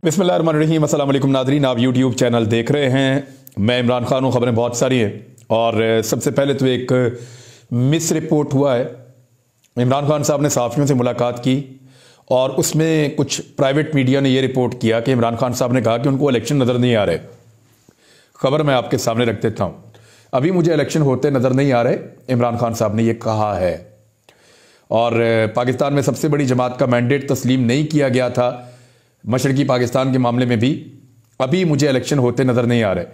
बिस्मिल्लाहिर्रहमानिर्रहीम। अस्सलाम वालेकुम नाज़रीन, आप यूट्यूब चैनल देख रहे हैं। मैं इमरान खान हूँ। ख़बरें बहुत सारी हैं और सबसे पहले तो एक मिस रिपोर्ट हुआ है। इमरान खान साहब ने सहाफ़ियों से मुलाकात की और उसमें कुछ प्राइवेट मीडिया ने यह रिपोर्ट किया कि इमरान खान साहब ने कहा कि उनको इलेक्शन नज़र नहीं आ रहे। खबर मैं आपके सामने रख देता हूँ। अभी मुझे इलेक्शन होते नज़र नहीं आ रहे, इमरान खान साहब ने यह कहा है। और पाकिस्तान में सबसे बड़ी जमात का मैंडेट तस्लीम नहीं किया गया था मशरकी पाकिस्तान के मामले में भी अभी मुझे इलेक्शन होते नज़र नहीं आ रहे।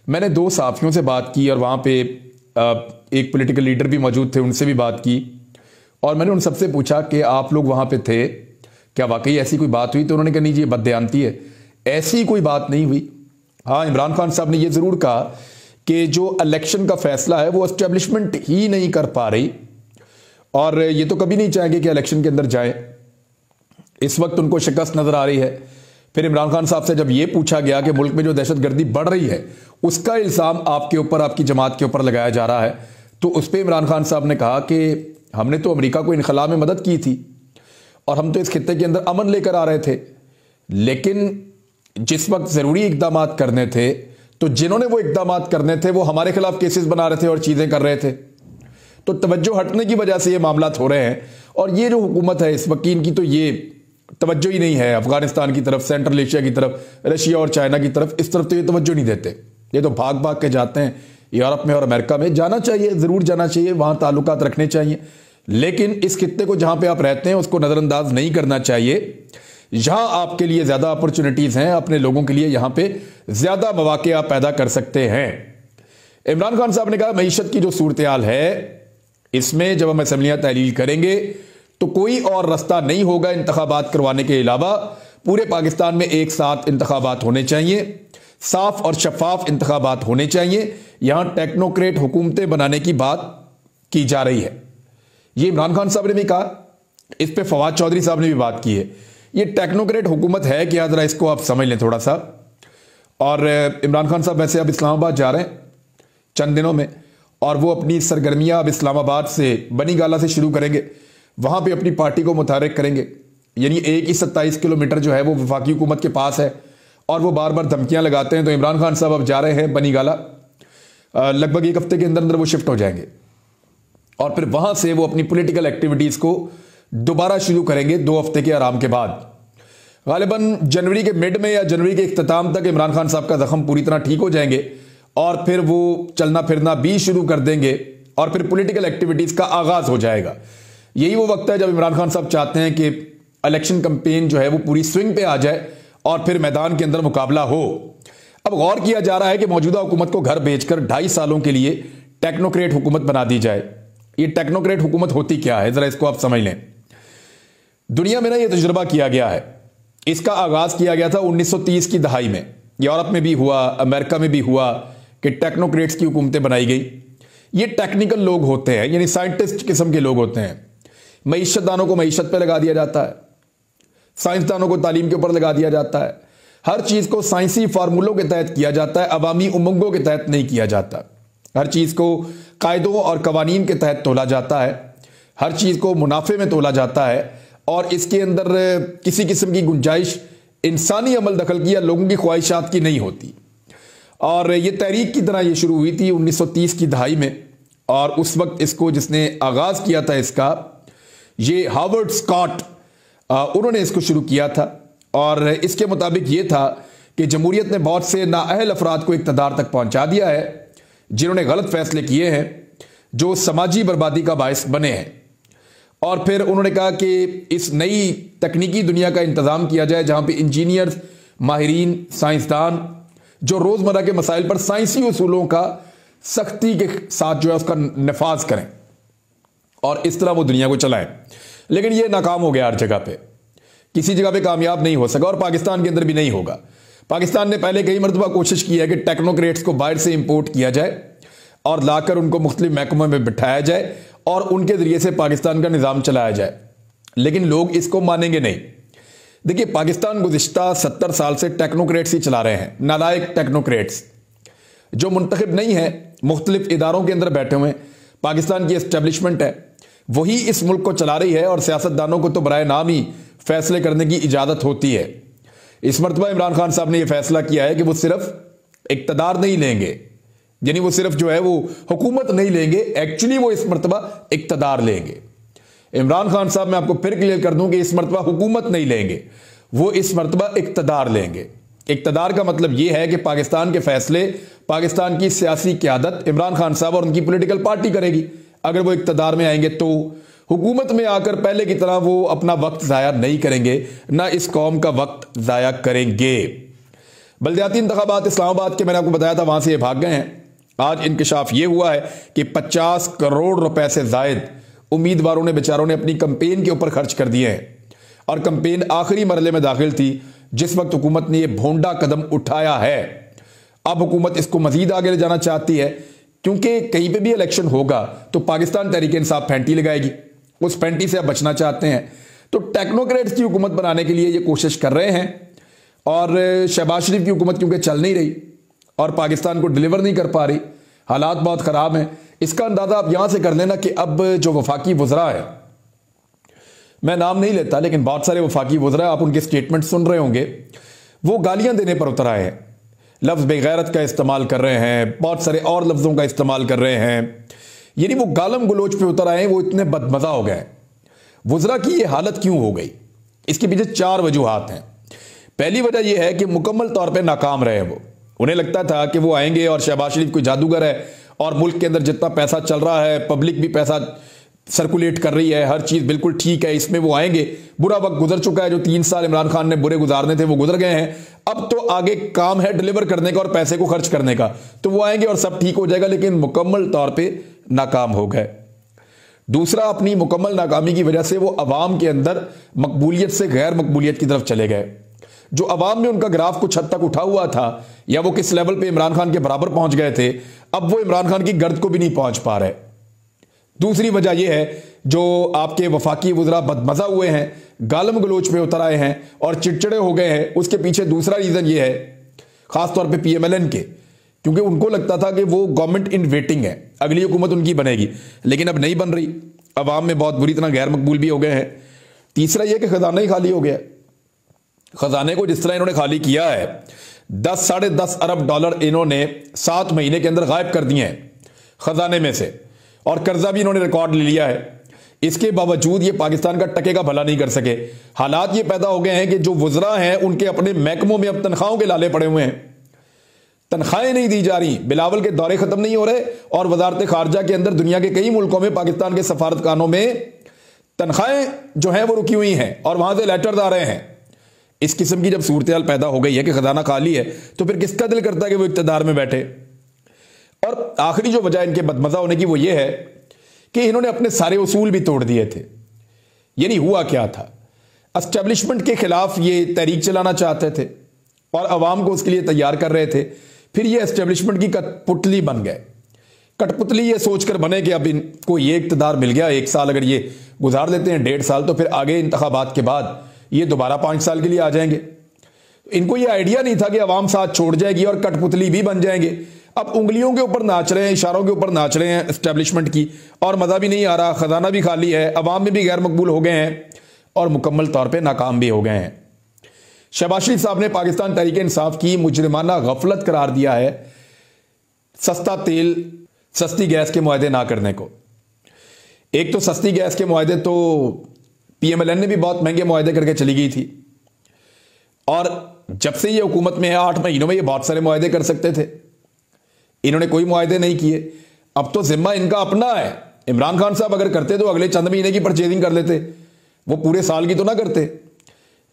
मैंने दो सहाफ़ियों से बात की और वहाँ पे एक पॉलिटिकल लीडर भी मौजूद थे, उनसे भी बात की और मैंने उन सबसे पूछा कि आप लोग वहाँ पे थे, क्या वाकई ऐसी कोई बात हुई? तो उन्होंने कहा नहीं जी, ये बददयानती है, ऐसी कोई बात नहीं हुई। हाँ, इमरान खान साहब ने यह ज़रूर कहा कि जो इलेक्शन का फैसला है वो एस्टेब्लिशमेंट ही नहीं कर पा रही और ये तो कभी नहीं चाहेंगे कि इलेक्शन के अंदर जाए। इस वक्त उनको शिकस्त नजर आ रही है। फिर इमरान खान साहब से जब यह पूछा गया कि मुल्क में जो दहशतगर्दी बढ़ रही है उसका इल्जाम आपके ऊपर, आपकी जमात के ऊपर लगाया जा रहा है, तो उस पर इमरान खान साहब ने कहा कि हमने तो अमेरिका को इनखला में मदद की थी और हम तो इस खित्ते के अंदर अमन लेकर आ रहे थे, लेकिन जिस वक्त जरूरी इकदाम करने थे तो जिन्होंने वो इकदाम करने थे वो हमारे खिलाफ केसेस बना रहे थे और चीजें कर रहे थे। तो तवज्जो हटने की वजह से ये मामला हो रहे हैं और ये जो हुकूमत है इस वक्त इनकी तो ये तवज्जो ही नहीं है अफगानिस्तान की तरफ, सेंट्रल एशिया की तरफ, रशिया और चाइना की तरफ, इस तरफ तो ये तवज्जो नहीं देते। ये तो भाग भाग के जाते हैं यूरोप में और अमेरिका में। जाना चाहिए, जरूर जाना चाहिए, वहां ताल्लुकात रखने चाहिए, लेकिन इस खित्ते को जहां पे आप रहते हैं उसको नजरअंदाज नहीं करना चाहिए। जहां आपके लिए ज्यादा अपॉर्चुनिटीज हैं, अपने लोगों के लिए यहां पे ज्यादा मौके आप पैदा कर सकते हैं। इमरान खान साहब ने कहा मईशत की जो सूरत हाल है इसमें जब हम असम्बलियां तहलील करेंगे तो कोई और रास्ता नहीं होगा इंतखाबात करवाने के अलावा। पूरे पाकिस्तान में एक साथ इंतखाबात होने चाहिए, साफ और शफाफ इंतखाबात होने चाहिए। यहां टेक्नोक्रेट हुकूमतें बनाने की बात की जा रही है। यह इमरान खान साहब ने भी कहा, इस पर फवाद चौधरी साहब ने भी बात की है। यह टेक्नोक्रेट हुकूमत है क्या, जरा इसको आप समझ लें थोड़ा सा। और इमरान खान साहब वैसे अब इस्लामाबाद जा रहे हैं चंद दिनों में और वो अपनी सरगर्मियां अब इस्लामाबाद से बनीगाला से शुरू करेंगे, वहां पे अपनी पार्टी को मुतारिक करेंगे। यानी 27 किलोमीटर जो है वो वफाकी हुकूमत के पास है और वो बार बार धमकियां लगाते हैं। तो इमरान खान साहब अब जा रहे हैं बनीगाला, लगभग एक हफ्ते के अंदर अंदर वो शिफ्ट हो जाएंगे और फिर वहां से वो अपनी पॉलिटिकल एक्टिविटीज को दोबारा शुरू करेंगे 2 हफ्ते के आराम के बाद। गालिबन जनवरी के मिड में या जनवरी के इख्तिताम तक इमरान खान साहब का जख्म पूरी तरह ठीक हो जाएंगे और फिर वो चलना फिरना भी शुरू कर देंगे और फिर पॉलिटिकल एक्टिविटीज का आगाज हो जाएगा। यही वो वक्त है जब इमरान खान साहब चाहते हैं कि इलेक्शन कैंपेन जो है वो पूरी स्विंग पे आ जाए और फिर मैदान के अंदर मुकाबला हो। अब गौर किया जा रहा है कि मौजूदा हुकूमत को घर भेजकर 2.5 सालों के लिए टेक्नोक्रेट हुकूमत बना दी जाए। ये टेक्नोक्रेट हुकूमत होती क्या है, जरा इसको आप समझ लें। दुनिया में ना ये तजुर्बा किया गया है, इसका आगाज किया गया था 1930 की दहाई में। यूरोप में भी हुआ, अमेरिका में भी हुआ कि टेक्नोक्रेट्स की हुकूमतें बनाई गई। ये टेक्निकल लोग होते हैं, यानी साइंटिस्ट किस्म के लोग होते हैं। मईशतदानों को मईशत पे लगा दिया जाता है, साइंसदानों को तालीम के ऊपर लगा दिया जाता है। हर चीज को साइंसी फार्मूलों के तहत किया जाता है, अवामी उमंगों के तहत नहीं किया जाता। हर चीज को कायदों और कवानीन के तहत तोला जाता है, हर चीज को मुनाफे में तोला जाता है और इसके अंदर किसी किस्म की गुंजाइश इंसानी अमल दखल की या लोगों की ख्वाहिशात की नहीं होती। और ये तहरीक की तरह ये शुरू हुई थी 1930 की दहाई में और उस वक्त इसको जिसने आगाज किया था इसका, ये हार्वर्ड स्कॉट, उन्होंने इसको शुरू किया था। और इसके मुताबिक ये था कि जमहूरियत ने बहुत से नाअहल अफराद को इक़्तिदार तक पहुंचा दिया है जिन्होंने गलत फैसले किए हैं जो समाजी बर्बादी का बायस बने हैं। और फिर उन्होंने कहा कि इस नई तकनीकी दुनिया का इंतजाम किया जाए जहां पे इंजीनियर, माहिरीन, साइंसदान जो रोजमर्रा के मसाइल पर साइंसी उसूलों का सख्ती के साथ जो है उसका नफाज करें और इस तरह वो दुनिया को चलाएं। लेकिन ये नाकाम हो गया, हर जगह पे, किसी जगह पे कामयाब नहीं हो सका और पाकिस्तान के अंदर भी नहीं होगा। पाकिस्तान ने पहले कई मरतबा कोशिश की है कि टेक्नोक्रेट्स को बाहर से इंपोर्ट किया जाए और लाकर उनको मुख्तलिफ महकमों में बिठाया जाए और उनके जरिए से पाकिस्तान का निज़ाम चलाया जाए, लेकिन लोग इसको मानेंगे नहीं। देखिए, पाकिस्तान गुज़िश्ता 70 साल से टेक्नोक्रेट्स ही चला रहे हैं, नालायक टेक्नोक्रेट्स जो मुंतखब नहीं है, मुख्तलिफ इदारों के अंदर बैठे हुए। पाकिस्तान की एस्टेब्लिशमेंट है वही इस मुल्क को चला रही है और सियासतदानों को तो बराए नाम ही फैसले करने की इजाजत होती है। इस मरतबा इमरान खान साहब ने यह फैसला किया है कि वो सिर्फ इक्तदार नहीं लेंगे, यानी वो सिर्फ जो है वो हुकूमत नहीं लेंगे, एक्चुअली वो इस मरतबा इक्तदार लेंगे। इमरान खान साहब, मैं आपको फिर क्लियर कर दूं कि इस मरतबा हुकूमत नहीं लेंगे, वो इस मरतबा इक्तदार लेंगे। इक्तदार का मतलब यह है कि पाकिस्तान के फैसले, पाकिस्तान की सियासी क़यादत इमरान खान साहब और उनकी पॉलिटिकल पार्टी करेगी। अगर वो इक्तदार में आएंगे तो हुकूमत में आकर पहले की तरह वो अपना वक्त ज़ाया नहीं करेंगे, ना इस कौम का वक्त ज़ाया करेंगे। बल्दियाती इंतखाबात इस्लामाबाद के मैंने आपको बताया था, वहां से ये भाग गए हैं। आज इंकशाफ ये हुआ है कि 50 करोड़ रुपए से जायद उम्मीदवारों ने, बेचारों ने अपनी कंपेन के ऊपर खर्च कर दिए हैं और कंपेन आखिरी मरहले में दाखिल थी जिस वक्त हुकूमत ने यह भोंडा कदम उठाया है। अब हुकूमत इसको मजीद आगे ले जाना चाहती है, क्योंकि कहीं पे भी इलेक्शन होगा तो पाकिस्तान तहरीक इंसाफ फेंटी लगाएगी, उस फेंटी से अब बचना चाहते हैं। तो टेक्नोक्रेट्स की हुकूमत बनाने के लिए ये कोशिश कर रहे हैं और शहबाज शरीफ की हुकूमत क्योंकि चल नहीं रही और पाकिस्तान को डिलीवर नहीं कर पा रही, हालात बहुत ख़राब हैं। इसका अंदाज़ा आप यहां से कर लेना कि अब जो वफाकी वज़रा है, मैं नाम नहीं लेता लेकिन बहुत सारे वफाकी वज़रा, आप उनके स्टेटमेंट सुन रहे होंगे, वो गालियां देने पर उतर आए हैं। लफ्ज़ बेगैरत का इस्तेमाल कर रहे हैं, बहुत सारे और लफ्ज़ों का इस्तेमाल कर रहे हैं, यानी वो गालम गलोच पे उतर आए हैं, वो इतने बदमज़ा हो गए। वज़रा की ये हालत क्यों हो गई, इसके पीछे 4 वजूहात हैं। पहली वजह यह है कि मुकम्मल तौर पर नाकाम रहे वो। उन्हें लगता था कि वो आएंगे और शहबाज शरीफ कोई जादूगर है और मुल्क के अंदर जितना पैसा चल रहा है, पब्लिक भी पैसा सर्कुलेट कर रही है, हर चीज़ बिल्कुल ठीक है, इसमें वो आएंगे। बुरा वक्त गुजर चुका है, जो 3 साल इमरान खान ने बुरे गुजारने थे वो गुजर गए हैं। अब तो आगे काम है डिलीवर करने का और पैसे को खर्च करने का, तो वो आएंगे और सब ठीक हो जाएगा, लेकिन मुकम्मल तौर पर नाकाम हो गए। दूसरा, अपनी मुकम्मल नाकामी की वजह से वो अवाम के अंदर मकबूलियत से गैर मकबूलियत की तरफ चले गए। जो अवाम में उनका ग्राफ कुछ हद तक उठा हुआ था या वो किस लेवल पे इमरान खान के बराबर पहुंच गए थे, अब वो इमरान खान की गर्द को भी नहीं पहुंच पा रहे। दूसरी वजह यह है जो आपके वफाकी वज़रा बदमज़ा हुए हैं, गालम गलोच पे उतर आए हैं और चिड़चिड़े हो गए हैं। उसके पीछे दूसरा रीज़न ये है, ख़ासतौर पे PMLN के, क्योंकि उनको लगता था कि वो गवर्नमेंट इन वेटिंग है, अगली हुकूमत उनकी बनेगी, लेकिन अब नहीं बन रही। अवाम में बहुत बुरी तरह गैर मकबूल भी हो गए हैं। तीसरा यह कि ख़जाना ही खाली हो गया। खजाने को जिस तरह इन्होंने खाली किया है, 10 साढ़े 10 अरब डॉलर इन्होंने 7 महीने के अंदर गायब कर दिए हैं खजाने में से, और कर्जा भी इन्होंने रिकॉर्ड ले लिया है। इसके बावजूद ये पाकिस्तान का टके का भला नहीं कर सके। हालात ये पैदा हो गए हैं कि जो वज़रा हैं उनके अपने महकमों में अब तनख्वाहों के लाले पड़े हुए हैं, तनख्वाहें नहीं दी जा रही, बिलावल के दौरे खत्म नहीं हो रहे और वजारत खारजा के अंदर दुनिया के कई मुल्कों में पाकिस्तान के सफारतखानों में तनख्वाहें जो हैं वो रुकी हुई हैं और वहां से लेटर्स आ रहे हैं। इस किस्म की जब सूरत हाल पैदा हो गई है कि खजाना खाली है, तो फिर किसका दिल करता है कि वो इक़्तिदार में बैठे। और आखिरी जो वजह इनके बदमज़ा होने की वो ये है कि इन्होंने अपने सारे उसूल भी तोड़ दिए थे। यानी हुआ क्या था, एस्टेब्लिशमेंट के खिलाफ ये तहरीक चलाना चाहते थे और अवाम को उसके लिए तैयार कर रहे थे। फिर ये एस्टेब्लिशमेंट की कठपुतली बन गए। कठपुतली ये सोचकर बने कि अब इनको ये इक़्तिदार मिल गया, 1 साल अगर ये गुजार लेते हैं, 1.5 साल, तो फिर आगे इंतखाबात के बाद ये दोबारा 5 साल के लिए आ जाएंगे। इनको ये आइडिया नहीं था कि अवाम साथ छोड़ जाएगी और कठपुतली भी बन जाएंगे। अब उंगलियों के ऊपर नाच रहे हैं, इशारों के ऊपर नाच रहे हैं एस्टेब्लिशमेंट की, और मज़ा भी नहीं आ रहा, खजाना भी खाली है, अवाम में भी गैर मकबूल हो गए हैं और मुकम्मल तौर पर नाकाम भी हो गए हैं। शहबाज शरीफ साहब ने पाकिस्तान तहरीक इंसाफ की मुजरिमाना गफलत करार दिया है सस्ता तेल, सस्ती गैस के मुआहदे ना करने को। एक तो सस्ती गैस के मुआहदे तो PMLN ने भी बहुत महंगे मुआहदे करके चली गई थी, और जब से ये हुकूमत में है 8 महीनों में ये बहुत सारे मुआहदे कर सकते थे, इन्होंने कोई मुआहदे नहीं किए। अब तो जिम्मा इनका अपना है। इमरान खान साहब अगर करते तो अगले चंद महीने की परचेजिंग कर लेते, वो पूरे साल की तो ना करते।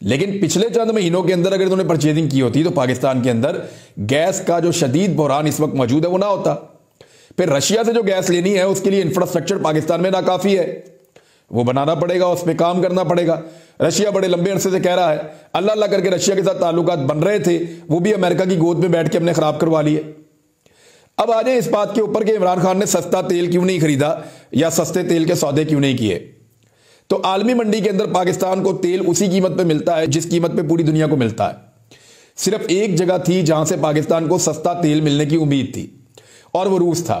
लेकिन पिछले चंद महीनों के अंदर अगर इन्होंने परचेजिंग की होती तो पाकिस्तान के अंदर गैस का जो शदीद बहरान इस वक्त मौजूद है वो ना होता। फिर रशिया से जो गैस लेनी है उसके लिए इंफ्रास्ट्रक्चर पाकिस्तान में नाकाफी है, वो बनाना पड़ेगा, उस पर काम करना पड़ेगा। रशिया बड़े लंबे अरसे से कह रहा है, अल्लाह अल्लाह करके रशिया के साथ ताल्लुकात बन रहे थे, वो भी अमेरिका की गोद में बैठ के हमने खराब करवा लिए। अब आ जाए इस बात के ऊपर कि इमरान खान ने सस्ता तेल क्यों नहीं खरीदा या सस्ते तेल के सौदे क्यों नहीं किए। तो आलमी मंडी के अंदर पाकिस्तान को तेल उसी कीमत पे मिलता है जिस कीमत पे पूरी दुनिया को मिलता है। सिर्फ एक जगह थी जहां से पाकिस्तान को सस्ता तेल मिलने की उम्मीद थी, और वो रूस था।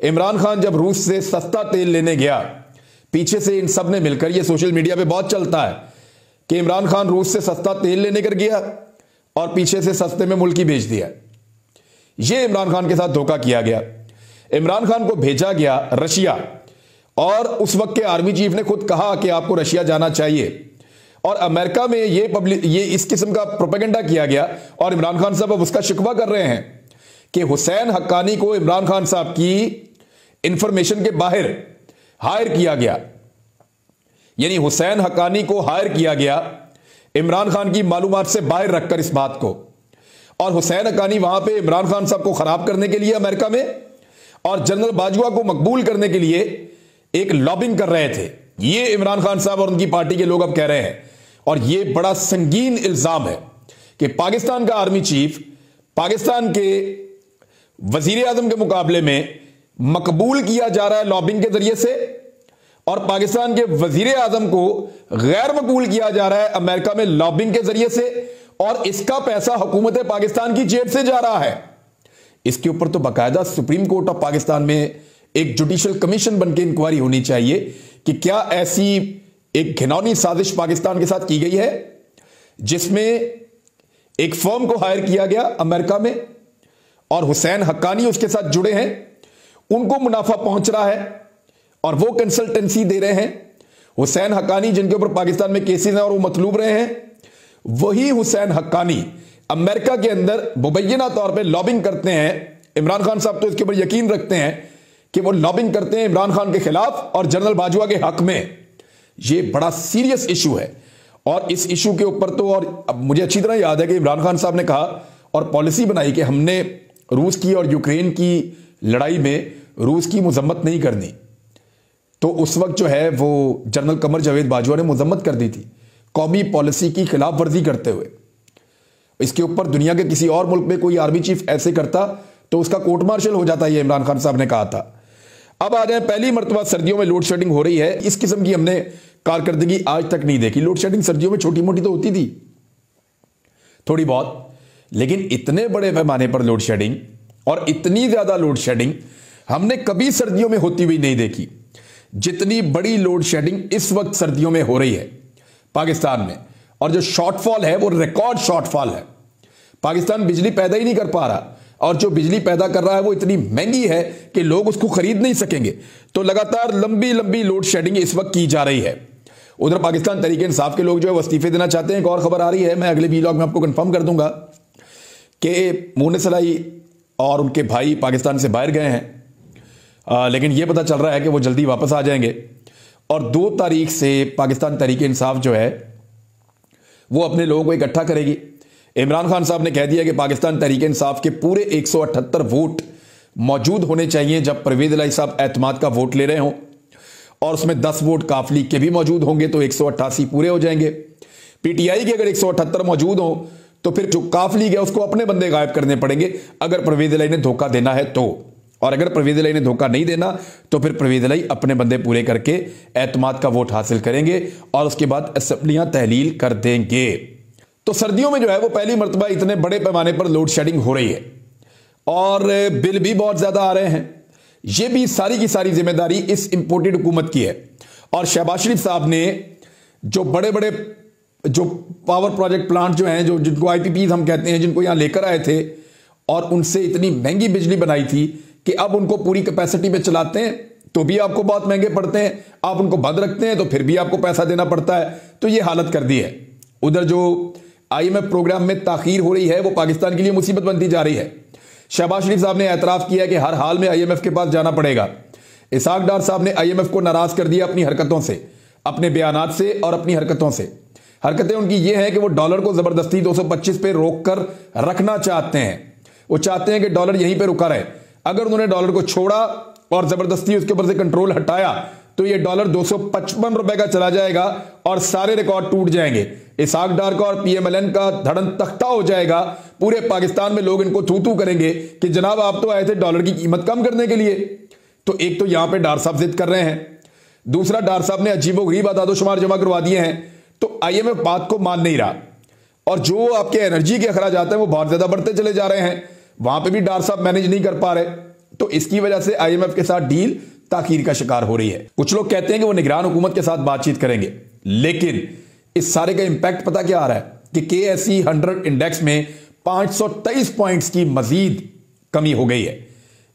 इमरान खान जब रूस से सस्ता तेल लेने गया, पीछे से इन सब ने मिलकर, ये सोशल मीडिया पे बहुत चलता है कि इमरान खान रूस से सस्ता तेल लेने कर गया और पीछे से सस्ते में मुल्क ही बेच दिया। यह इमरान खान के साथ धोखा किया गया। इमरान खान को भेजा गया रशिया और उस वक्त के आर्मी चीफ ने खुद कहा कि आपको रशिया जाना चाहिए और अमेरिका में ये इस किस्म का प्रोपेगेंडा किया गया और इमरान खान साहब अब उसका शिकवा कर रहे हैं कि हुसैन हक्कानी को इमरान खान साहब की इंफॉर्मेशन के बाहर हायर किया गया, यानी हुसैन हक्कानी को हायर किया गया इमरान खान की मालूमात से बाहर रखकर इस बात को, और हुसैन हक्कानी वहां पे इमरान खान साहब को खराब करने के लिए अमेरिका में और जनरल बाजवा को मकबूल करने के लिए एक लॉबिंग कर रहे थे। ये इमरान खान साहब और उनकी पार्टी के लोग अब कह रहे हैं और ये बड़ा संगीन इल्जाम है कि पाकिस्तान का आर्मी चीफ पाकिस्तान के वजीर आजम के मुकाबले में मकबूल किया जा रहा है लॉबिंग के जरिए से, और पाकिस्तान के वजीर आजम को गैर मकबूल किया जा रहा है अमेरिका में लॉबिंग के जरिए से, और इसका पैसा हुकूमत पाकिस्तान की जेब से जा रहा है। इसके ऊपर तो बाकायदा सुप्रीम कोर्ट ऑफ पाकिस्तान में एक जुडिशियल कमीशन बनकर इंक्वायरी होनी चाहिए कि क्या ऐसी एक घिनौनी साजिश पाकिस्तान के साथ की गई है जिसमें एक फर्म को हायर किया गया अमेरिका में और हुसैन हक्कानी उसके साथ जुड़े हैं, उनको मुनाफा पहुंच रहा है और वो कंसल्टेंसी दे रहे हैं। हुसैन हक्कानी जिनके ऊपर पाकिस्तान में केसेस हैं और वो मतलूब रहे हैं, वही हुसैन हक्कानी अमेरिका के अंदर मुबैना तौर पे लॉबिंग करते हैं। इमरान खान साहब तो इसके ऊपर यकीन रखते हैं कि वो लॉबिंग करते हैं इमरान खान के खिलाफ और जनरल बाजवा के हक में। ये बड़ा सीरियस इशू है और इस इशू के ऊपर तो, और मुझे अच्छी तरह याद है कि इमरान खान साहब ने कहा और पॉलिसी बनाई कि हमने रूस की और यूक्रेन की लड़ाई में रूस की मजम्मत नहीं करनी। तो उस वक्त जो है वो जनरल कमर जावेद बाजवा ने मजम्मत कर दी थी कौमी पॉलिसी की खिलाफ वर्जी करते हुए। इसके ऊपर दुनिया के किसी और मुल्क में कोई आर्मी चीफ ऐसे करता तो उसका कोर्ट मार्शल हो जाता, ये इमरान खान साहब ने कहा था। अब आ जाए, पहली मरतबा सर्दियों में लोड शेडिंग हो रही है। इस किस्म की हमने कारकर्दगी आज तक नहीं देखी। लोड शेडिंग सर्दियों में छोटी मोटी तो होती थी थोड़ी बहुत, लेकिन इतने बड़े पैमाने पर लोड शेडिंग और इतनी ज्यादा लोड शेडिंग हमने कभी सर्दियों में होती हुई नहीं देखी जितनी बड़ी लोड शेडिंग इस वक्त सर्दियों में हो रही है पाकिस्तान में। और जो शॉर्टफॉल है वो रिकॉर्ड शॉर्टफॉल है। पाकिस्तान बिजली पैदा ही नहीं कर पा रहा और जो बिजली पैदा कर रहा है वो इतनी महंगी है कि लोग उसको खरीद नहीं सकेंगे। तो लगातार लंबी लंबी लोड शेडिंग इस वक्त की जा रही है। उधर पाकिस्तान तहरीक इंसाफ के लोग जो है वो इस्तीफे देना चाहते हैं। एक और खबर आ रही है, मैं अगले व्लॉग में आपको कंफर्म कर दूंगा कि मोने सलाई और उनके भाई पाकिस्तान से बाहर गए हैं, लेकिन यह पता चल रहा है कि वो जल्दी वापस आ जाएंगे। और 2 तारीख से पाकिस्तान तहरीक इंसाफ जो है वो अपने लोगों को इकट्ठा करेगी। इमरान खान साहब ने कह दिया कि पाकिस्तान तहरीक इंसाफ के पूरे 178 वोट मौजूद होने चाहिए जब परवेज इलाही साहब एतमाद का वोट ले रहे हों, और उसमें 10 वोट काफ लीग के भी मौजूद होंगे तो 188 पूरे हो जाएंगे। पीटीआई के अगर 178 मौजूद हों तो फिर जो काफ लीग है उसको अपने बंदे गायब करने पड़ेंगे अगर परवेज इलाही ने धोखा देना है तो, और अगर परवेज इलाही ने धोखा नहीं देना तो फिर परवेज इलाही अपने बंदे पूरे करके एतमाद का वोट हासिल करेंगे और उसके बाद असेंबलियां तहलील कर देंगे। तो सर्दियों में जो है वो पहली मरतबा इतने बड़े पैमाने पर लोड शेडिंग हो रही है और बिल भी बहुत ज्यादा आ रहे हैं। ये भी सारी की सारी जिम्मेदारी इस इंपोर्टेड हुकूमत की है। और शहबाज शरीफ साहब ने जो बड़े बड़े जो पावर प्रोजेक्ट प्लांट जो हैं, जो जिनको आईपीपीज हम कहते हैं, जिनको यहां लेकर आए थे और उनसे इतनी महंगी बिजली बनाई थी कि अब उनको पूरी कैपेसिटी पे चलाते हैं तो भी आपको बहुत महंगे पड़ते हैं, आप उनको बंद रखते हैं तो फिर भी आपको पैसा देना पड़ता है। तो ये हालत कर दी है। उधर जो आईएमएफ प्रोग्राम में ताखीर हो रही है वो पाकिस्तान के लिए मुसीबत बनती जा रही है। शहबाज शरीफ साहब ने एतराफ किया कि हर हाल में आईएमएफ के पास जाना पड़ेगा। इसहाक डार साहब ने आईएमएफ को नाराज कर दिया अपनी हरकतों से, अपने बयानात से और अपनी हरकतों से। हरकतें उनकी ये हैं कि वो डॉलर को जबरदस्ती 225 पे रोक कर रखना चाहते हैं। वो चाहते हैं कि डॉलर यहीं पे रुका रहे। अगर उन्होंने डॉलर को छोड़ा और जबरदस्ती उसके ऊपर से कंट्रोल हटाया तो ये डॉलर 255 रुपए का चला जाएगा और सारे रिकॉर्ड टूट जाएंगे। इसहाक डार का और पीएमएलएन का धड़न तख्ता हो जाएगा। पूरे पाकिस्तान में लोग इनको थू थू करेंगे कि जनाब आप तो आए थे डॉलर की कीमत कम करने के लिए। तो एक तो यहां पे डार साहब जिद कर रहे हैं, दूसरा डार साहब ने अजीबोगरीब आदादोशुमार जमा करवा दिए हैं। तो आईएमएफ बात को मान नहीं रहा और जो आपके एनर्जी के अखराज आते हैं वो बहुत ज्यादा बढ़ते चले जा रहे हैं। वहां पे भी डार साहब मैनेज नहीं कर पा रहे। तो इसकी वजह से आईएमएफ के साथ डील ताखीर का शिकार हो रही है। कुछ लोग कहते हैं कि वो निगरान हुकूमत के साथ बातचीत करेंगे, लेकिन इस सारे का इंपैक्ट पता क्या आ रहा है? कि KSE 100 इंडेक्स में 523 पॉइंट्स की मजीद कमी हो गई है।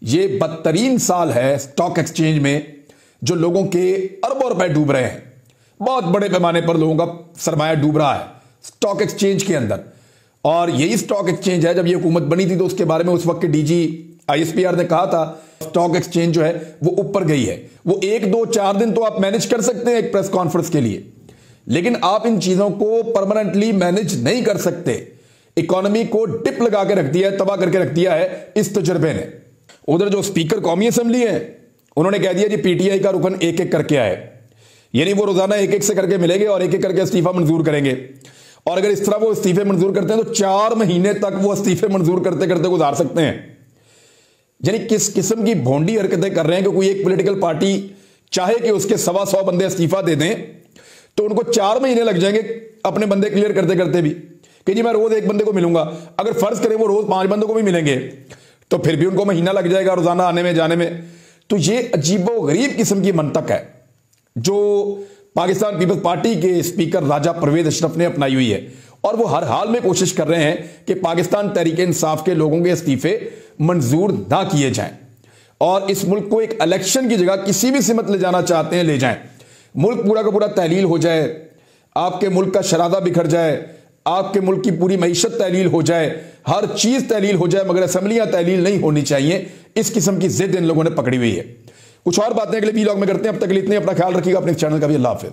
ये बदतरीन साल है स्टॉक एक्सचेंज में, जो लोगों के अरबों रुपए डूब रहे हैं। बहुत बड़े पैमाने पर लोगों का सरमाया डूब रहा है स्टॉक एक्सचेंज के अंदर। और यही स्टॉक एक्सचेंज है, जब ये हुकूमत बनी थी तो उसके बारे में उस वक्त के DG ISPR ने कहा था स्टॉक एक्सचेंज जो है वो ऊपर गई है। वो 1 2 4 दिन तो आप मैनेज कर सकते हैं एक प्रेस कॉन्फ्रेंस के लिए, लेकिन आप इन चीजों को परमानेंटली मैनेज नहीं कर सकते। इकोनॉमी को डिप लगा के रख दिया है, तबाह करके रख दिया है इस तजुर्बे ने। उधर जो स्पीकर कौमी असेंबली है, उन्होंने कह दिया जी PTI का रुकन एक एक करके आए, यानी वो रोजाना एक एक से करके मिलेंगे और एक एक करके इस्तीफा मंजूर करेंगे। और अगर इस तरह वो इस्तीफे मंजूर करते हैं तो 4 महीने तक वो इस्तीफे मंजूर करते करते गुजार सकते हैं। यानी किस किस्म की भोंडी हरकतें कर रहे हैं कि कोई एक पॉलिटिकल पार्टी चाहे कि उसके 125 बंदे इस्तीफा दे दें तो उनको 4 महीने लग जाएंगे अपने बंदे क्लियर करते करते भी, कि जी मैं रोज एक बंदे को मिलूंगा। अगर फर्ज करें वो रोज 5 बंदों को भी मिलेंगे तो फिर भी उनको महीना लग जाएगा रोजाना आने में जाने में। तो ये अजीबो गरीब किस्म की मंतक है जो पाकिस्तान पीपल्स पार्टी के स्पीकर राजा परवेज अशरफ ने अपनाई हुई है। और वो हर हाल में कोशिश कर रहे हैं कि पाकिस्तान तहरीक इंसाफ के लोगों के इस्तीफे मंजूर ना किए जाएं और इस मुल्क को एक इलेक्शन की जगह किसी भी सिमत ले जाना चाहते हैं ले जाएं। मुल्क पूरा का पूरा तहलील हो जाए, आपके मुल्क का शरादा बिखर जाए, आपके मुल्क की पूरी मईशत तहलील हो जाए, हर चीज तहलील हो जाए, मगर असम्बलियां तहलील नहीं होनी चाहिए। इस किस्म की जिद इन लोगों ने पकड़ी हुई है। कुछ और बातें अगले व्लॉग में करते हैं। अब तक के लिए इतने, अपना ख्याल रखिएगा, अपने चैनल का भी। अल्लाह हाफिज।